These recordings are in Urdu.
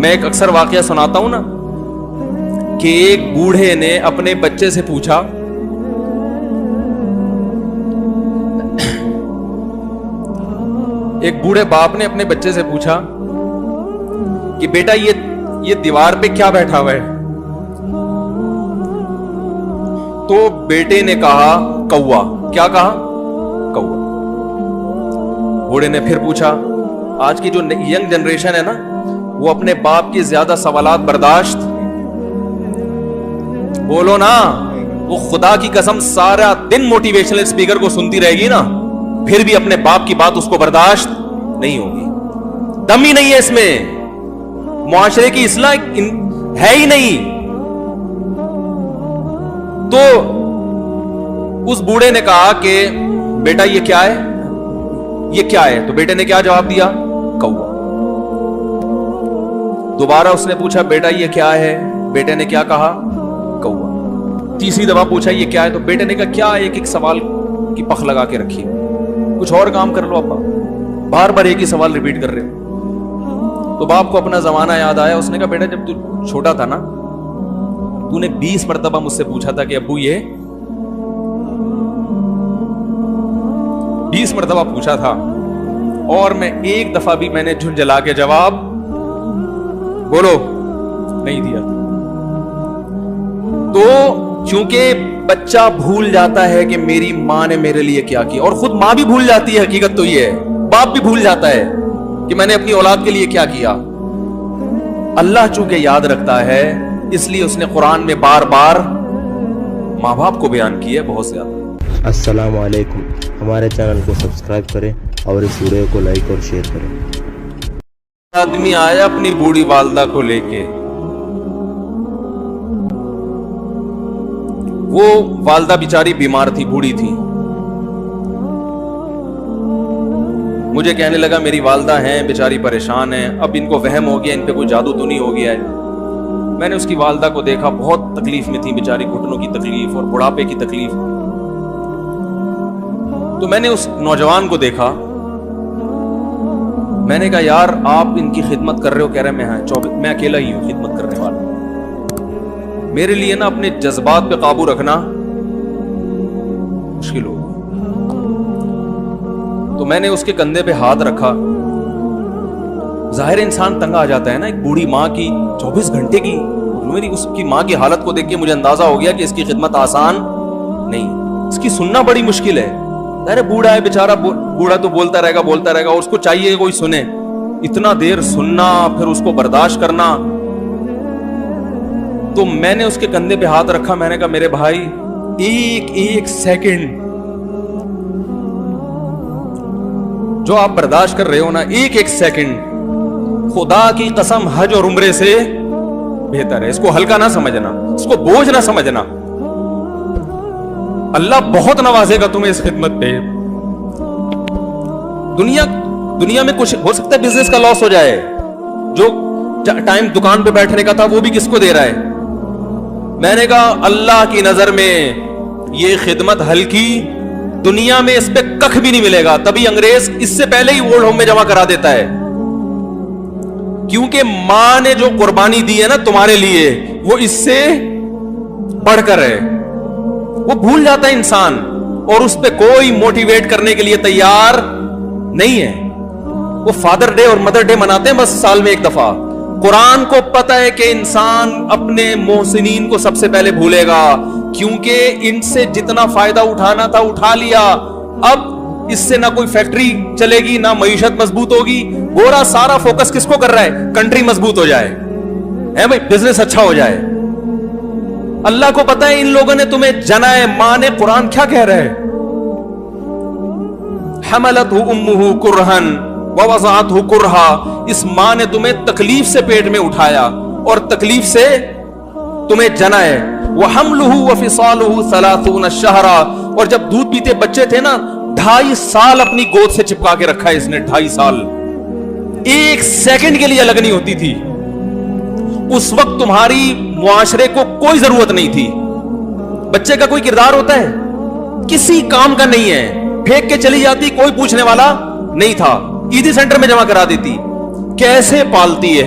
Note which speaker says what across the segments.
Speaker 1: میں ایک اکثر واقعہ سناتا ہوں نا کہ ایک بوڑھے نے اپنے بچے سے پوچھا، ایک بوڑھے باپ نے اپنے بچے سے پوچھا کہ بیٹا یہ دیوار پہ کیا بیٹھا ہوا ہے؟ تو بیٹے نے کہا کوا۔ کیا کہا؟ کوا۔ بوڑھے نے پھر پوچھا، آج کی جو ینگ جنریشن ہے نا وہ اپنے باپ کے زیادہ سوالات برداشت، بولو نا، وہ خدا کی قسم سارا دن موٹیویشنل اسپیکر کو سنتی رہے گی نا، پھر بھی اپنے باپ کی بات اس کو برداشت نہیں ہوگی۔ دم ہی نہیں ہے اس میں، معاشرے کی اصلاح ہے ہی نہیں۔ تو اس بوڑھے نے کہا کہ بیٹا یہ کیا ہے؟ یہ کیا ہے؟ تو بیٹے نے کیا جواب دیا؟ کوا۔ دوبارہ اس نے پوچھا بیٹا یہ کیا ہے؟ بیٹے نے کیا کہا؟ کوا۔ تیسری دفعہ پوچھا یہ کیا ہے؟ تو بیٹے نے کہا کیا ایک ایک سوال کی پخ لگا کے رکھی، کچھ اور کام کر لو ابا، بار بار ایک ہی سوال ریپیٹ کر رہے ہو۔ تو باپ کو اپنا زمانہ یاد آیا، اس نے کہا بیٹا جب تو چھوٹا تھا نا تو نے 20 مرتبہ مجھ سے پوچھا تھا کہ ابو یہ 20 مرتبہ پوچھا تھا اور میں ایک دفعہ بھی میں نے جھنجھلا کے جواب بولو نہیں دیا۔ تو چونکہ بچہ بھول جاتا ہے کہ میری ماں نے میرے لیے کیا کیا، اور خود ماں بھی بھول جاتی ہے، حقیقت تو یہ ہے، باپ بھی بھول جاتا ہے کہ میں نے اپنی اولاد کے لیے کیا کیا۔ اللہ چونکہ یاد رکھتا ہے اس لیے اس نے قرآن میں بار بار ماں باپ کو بیان کیا ہے بہت زیادہ۔
Speaker 2: السلام علیکم، ہمارے چینل کو سبسکرائب کریں اور اس ویڈیو کو لائک اور شیئر کریں۔
Speaker 1: آدمی آیا اپنی بوڑھی والدہ کو لے کے، وہ والدہ بیچاری بیمار تھی، بوڑھی تھی، مجھے کہنے لگا میری والدہ ہیں بیچاری پریشان ہیں، اب ان کو وہم ہو گیا، ان پہ کوئی جادو تو نہیں ہو گیا ہے۔ میں نے اس کی والدہ کو دیکھا، بہت تکلیف میں تھی بیچاری، گھٹنوں کی تکلیف اور بڑھاپے کی تکلیف۔ تو میں نے اس نوجوان کو دیکھا، میں نے کہا یار آپ ان کی خدمت کر رہے ہو؟ کہہ رہے میں اکیلا ہی ہوں خدمت کرنے والا، میرے لیے نا اپنے جذبات پہ قابو رکھنا مشکل ہو۔ تو میں نے اس کے کندھے پہ ہاتھ رکھا، ظاہر انسان تنگ آ جاتا ہے نا، ایک بوڑھی ماں کی 24 گھنٹے کی، میری اس کی ماں کی حالت کو دیکھ کے مجھے اندازہ ہو گیا کہ اس کی خدمت آسان نہیں، اس کی سننا بڑی مشکل ہے۔ ظاہر بوڑھا ہے بیچارہ، بوڑھا تو بولتا رہے گا، اور اس کو چاہیے کوئی سنے، اتنا دیر سننا پھر اس کو برداشت کرنا۔ تو میں نے اس کے کندھے پہ ہاتھ رکھا، میں نے کہا میرے بھائی ایک سیکنڈ جو آپ برداشت کر رہے ہو نا، ایک سیکنڈ خدا کی قسم حج اور عمرے سے بہتر ہے۔ اس کو ہلکا نہ سمجھنا، اس کو بوجھ نہ سمجھنا، اللہ بہت نوازے گا تمہیں اس خدمت پہ۔ دنیا میں کچھ ہو سکتا ہے بزنس کا لاس ہو جائے، جو ٹائم دکان پہ بیٹھنے کا تھا وہ بھی کس کو دے رہا ہے؟ میں نے کہا اللہ کی نظر میں یہ خدمت ہلکی، دنیا میں اس پہ کخ بھی نہیں ملے گا، تبھی انگریز اس سے پہلے ہی اولڈ ہوم میں جمع کرا دیتا ہے، کیونکہ ماں نے جو قربانی دی ہے نا تمہارے لیے وہ اس سے بڑھ کر ہے۔ وہ بھول جاتا ہے انسان، اور اس پہ کوئی موٹیویٹ کرنے کے لیے تیار نہیں ہے۔ وہ فادر ڈے اور مدر ڈے مناتے ہیں بس سال میں ایک دفعہ۔ قرآن کو پتہ ہے کہ انسان اپنے محسنین کو سب سے پہلے بھولے گا، کیونکہ ان سے جتنا فائدہ اٹھانا تھا اٹھا لیا، اب اس سے نہ کوئی فیکٹری چلے گی، نہ معیشت مضبوط ہوگی۔ گورا سارا فوکس کس کو کر رہا ہے؟ کنٹری مضبوط ہو جائے، بھائی بزنس اچھا ہو جائے۔ اللہ کو پتا ہے ان لوگوں نے تمہیں جنا ہے۔ ماں نے قرآن کیا کہہ رہا ہے؟ حملتہ امہ کرہن ووضعتہ کرہا، اس ماں نے تمہیں تکلیف سے پیٹ میں اٹھایا اور تکلیف سے تمہیں جنا ہے۔ وحملہ وفصالہ 30 شہرا، اور جب دودھ پیتے بچے تھے نا 2.5 سال اپنی گود سے چپکا کے رکھا ہے اس نے، 2.5 سال، ایک سیکنڈ کے لیے الگ نہیں ہوتی تھی۔ اس وقت تمہاری معاشرے کو کوئی ضرورت نہیں تھی۔ بچے کا کوئی کردار ہوتا ہے؟ کسی کام کا نہیں ہے، پھینک کے چلی جاتی، کوئی پوچھنے والا نہیں تھا، عیدی سینٹر میں جمع کرا دیتی۔ کیسے پالتی ہے،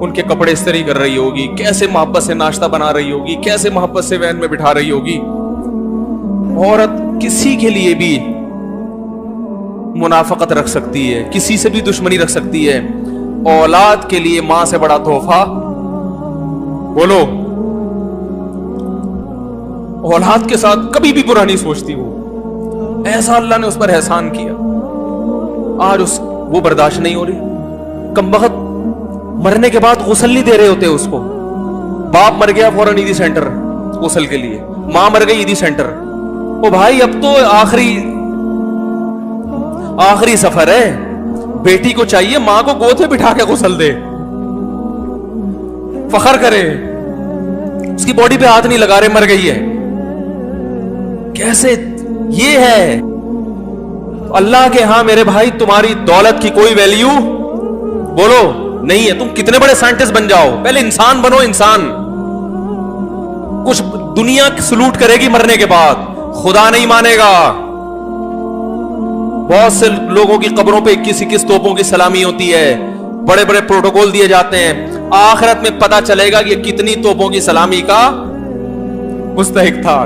Speaker 1: ان کے کپڑے استری کر رہی ہوگی, کیسے محبت سے ناشتہ بنا رہی ہوگی, کیسے محبت سے وین میں بٹھا رہی ہوگی. عورت کسی کے لیے بھی منافقت رکھ سکتی ہے, کسی سے بھی دشمنی رکھ سکتی ہے. اولاد کے لیے ماں سے بڑا تحفہ بولو, اولاد کے ساتھ کبھی بھی برا نہیں سوچتی وہ. ایسا اللہ نے اس پر احسان کیا, آج وہ برداشت نہیں ہو رہی. کمبخت مرنے کے بعد غسل نہیں دے رہے ہوتے اس کو. باپ مر گیا فوراً عیدی سینٹر غسل کے لیے, ماں مر گئی عیدی سینٹر. او بھائی اب تو آخری سفر ہے, بیٹی کو چاہیے ماں کو گود میں بٹھا کے غسل دے, فخر کرے, اس کی باڈی پہ ہاتھ نہیں لگا رہے, مر گئی ہے. کیسے یہ ہے اللہ کے ہاں میرے بھائی, تمہاری دولت کی کوئی ویلیو بولو نہیں ہے. تم کتنے بڑے سائنٹسٹ بن جاؤ, پہلے انسان بنو. انسان کچھ دنیا سلوٹ کرے گی مرنے کے بعد, خدا نہیں مانے گا. بہت سے لوگوں کی قبروں پہ 21 توپوں کی سلامی ہوتی ہے, بڑے بڑے پروٹوکول دیے جاتے ہیں. آخرت میں پتا چلے گا کہ کتنی توپوں کی سلامی کا مستحق تھا.